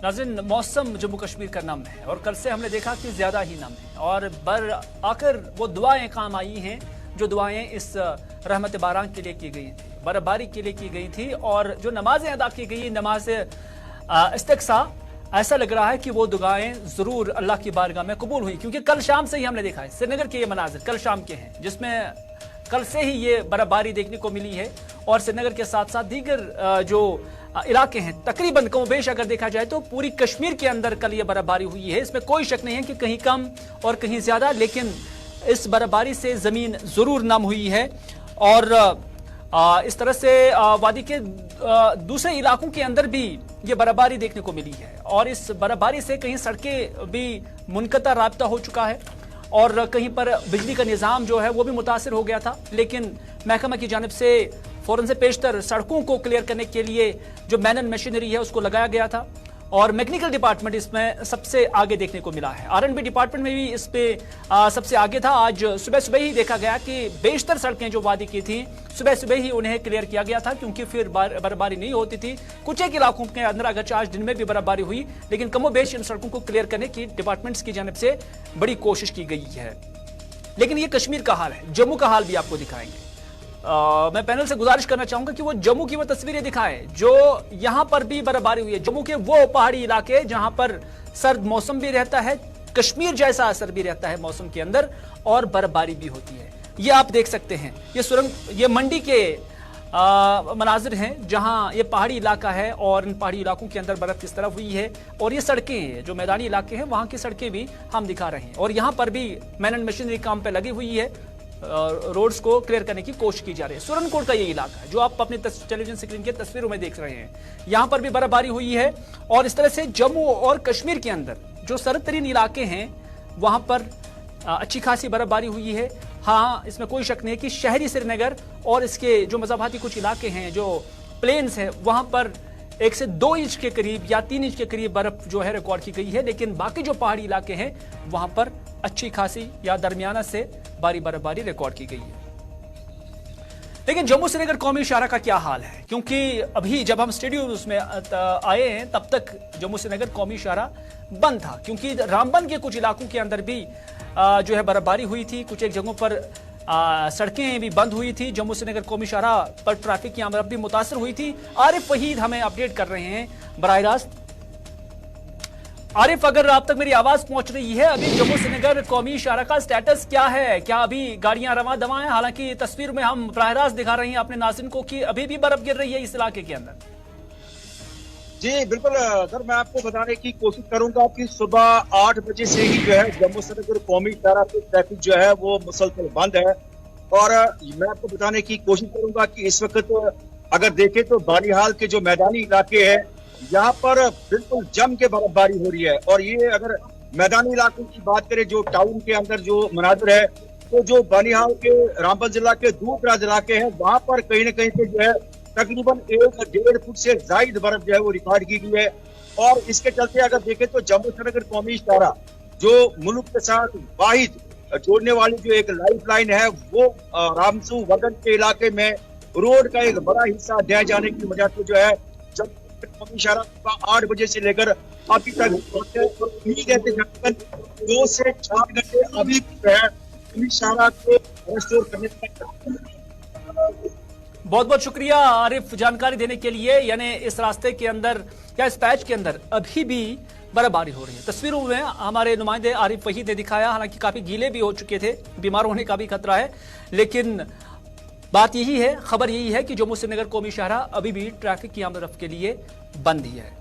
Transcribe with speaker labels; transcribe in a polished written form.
Speaker 1: नाज़रीन, मौसम जम्मू कश्मीर का नम है और कल से हमने देखा कि ज़्यादा ही नम है और आकर वो दुआएं काम आई हैं जो दुआएं इस रहमत बारान के लिए की गई थी, बर्फबारी के लिए की गई थी। और जो नमाजें अदा की गई, नमाज इस्तिग़्सा, ऐसा लग रहा है कि वो दुआएं ज़रूर अल्लाह की बारगाह में कबूल हुई, क्योंकि कल शाम से ही हमने देखा है श्रीनगर के ये मनाजिर कल शाम के हैं, जिसमें कल से ही ये बर्फबारी देखने को मिली है। और श्रीनगर के साथ साथ दीगर जो इलाके हैं, तकरीबन कमोबेश अगर देखा जाए तो पूरी कश्मीर के अंदर कल ये बर्फबारी हुई है। इसमें कोई शक नहीं है कि कहीं कम और कहीं ज्यादा, लेकिन इस बर्फबारी से जमीन जरूर नम हुई है। और इस तरह से वादी के दूसरे इलाकों के अंदर भी ये बर्फबारी देखने को मिली है और इस बर्फबारी से कहीं सड़कें भी मुनक़ता राब्ता हो चुका है और कहीं पर बिजली का निज़ाम जो है वो भी मुतासिर हो गया था। लेकिन महकमा की जानिब से फौरन से पेशतर सड़कों को क्लियर करने के लिए जो मैनन मशीनरी है उसको लगाया गया था और मैकेनिकल डिपार्टमेंट इसमें सबसे आगे देखने को मिला है। R&B डिपार्टमेंट में भी इस पे सबसे आगे था। आज सुबह सुबह ही देखा गया कि बेशतर सड़कें जो वादी की थी सुबह सुबह ही उन्हें क्लियर किया गया था, क्योंकि फिर बर्फबारी नहीं होती थी। कुछ एक इलाकों के अंदर अगर आज दिन में भी बर्फबारी हुई, लेकिन कमोबेश इन सड़कों को क्लियर करने की डिपार्टमेंट्स की जानिब से बड़ी कोशिश की गई है। लेकिन ये कश्मीर का हाल है, जम्मू का हाल भी आपको दिखाएंगे। मैं पैनल से गुजारिश करना चाहूंगा कि वो जम्मू की वो तस्वीरें दिखाएं जो यहां पर भी बर्फबारी हुई है। जम्मू के वो पहाड़ी इलाके जहां पर सर्द मौसम भी रहता है, कश्मीर जैसा असर भी रहता है मौसम के अंदर और बर्फबारी भी होती है। ये आप देख सकते हैं, ये सुरंग, ये मंडी के मनाजिर हैं जहां ये पहाड़ी इलाका है और इन पहाड़ी इलाकों के अंदर बर्फ किस तरह हुई है। और ये सड़कें जो मैदानी इलाके हैं वहां की सड़कें भी हम दिखा रहे हैं और यहां पर भी मैनन मशीनरी काम पे लगी हुई है, रोड्स को क्लियर करने की कोशिश की जा रही है। सुरनकोट का ये इलाका है जो आप अपनी टेलीविजन स्क्रीन के तस्वीरों में देख रहे हैं, यहां पर भी बर्फबारी हुई है। और इस तरह से जम्मू और कश्मीर के अंदर जो सरद तरीन इलाके हैं वहां पर अच्छी खासी बर्फबारी हुई है। हाँ, इसमें कोई शक नहीं है कि शहरी श्रीनगर और इसके जो मज़ाबाती कुछ इलाके हैं, जो प्लेन्स हैं, वहां पर 1 से 2 इंच के करीब या 3 इंच के करीब बर्फ जो है रिकॉर्ड की गई है। लेकिन बाकी जो पहाड़ी इलाके हैं वहां पर अच्छी खासी या दरमियाना से भारी बर्फबारी रिकॉर्ड की गई है। लेकिन जम्मू श्रीनगर कौमी शाहरा का क्या हाल है, क्योंकि अभी जब हम स्टेडियम उसमें आए हैं तब तक जम्मू श्रीनगर कौमी शाहरा बंद था, क्योंकि रामबन के कुछ इलाकों के अंदर भी जो है बर्फबारी हुई थी। कुछ एक जगहों पर सड़कें भी बंद हुई थी। जम्मू श्रीनगर कौमी शाहरा पर ट्रैफिक की आमद भी मुतासर हुई थी। आरिफ वहीद हमें अपडेट कर रहे हैं बराह रास्त। आरिफ, अगर आप तक मेरी आवाज पहुंच रही है, अभी जम्मू श्रीनगर कौमी शाहरा का स्टेटस क्या है? क्या अभी गाड़ियां रवां दवां हैं? हालांकि तस्वीर में हम बराह रास्त दिखा रहे हैं अपने नाज़रीन को कि अभी भी बर्फ गिर रही है इस इलाके के अंदर।
Speaker 2: जी बिल्कुल सर, मैं आपको बताने की कोशिश करूंगा कि सुबह 8 बजे से ही जो है जम्मू श्रीनगर कौमी शाहरा पे ट्रैफिक जो है वो मुसलसल बंद है। और मैं आपको बताने की कोशिश करूंगा कि इस वक्त अगर देखें तो बानिहाल के जो मैदानी इलाके हैं यहाँ पर बिल्कुल जम के बर्फबारी हो रही है। और ये अगर मैदानी इलाकों की बात करें, जो टाउन के अंदर जो मनाजिर है, तो जो बानिहाल के रामबन जिला के दूर दराज इलाके हैं वहां पर कहीं न कहीं से जो है तकरीबन 1-1.5 फुट से जायद बर्फ जो है वो रिकॉर्ड की गई है। और इसके चलते अगर देखें तो जम्मू श्रीनगर कौमी शाहरा जो मुल्क के साथ वाहिद जोड़ने वाली जो एक लाइफ लाइन है, वो रामसू वगन के इलाके में रोड का एक बड़ा हिस्सा ढह जाने की वजह से जो है कौमी शाहरा 8 बजे से लेकर अभी तक 2 से 4 घंटे अभी जो है कौमी शाहरा को रेस्टोर करने का।
Speaker 1: बहुत बहुत शुक्रिया आरिफ जानकारी देने के लिए। यानी इस रास्ते के अंदर या इस पैच के अंदर अभी भी बर्फबारी हो रही है। तस्वीरों में हमारे नुमाइंदे आरिफ वहीद ने दिखाया, हालांकि काफी गीले भी हो चुके थे, बीमार होने का भी खतरा है। लेकिन बात यही है, खबर यही है कि जम्मू श्रीनगर कौमी शाहरा अभी भी ट्रैफिक की आमद रफ्त के लिए बंद ही है।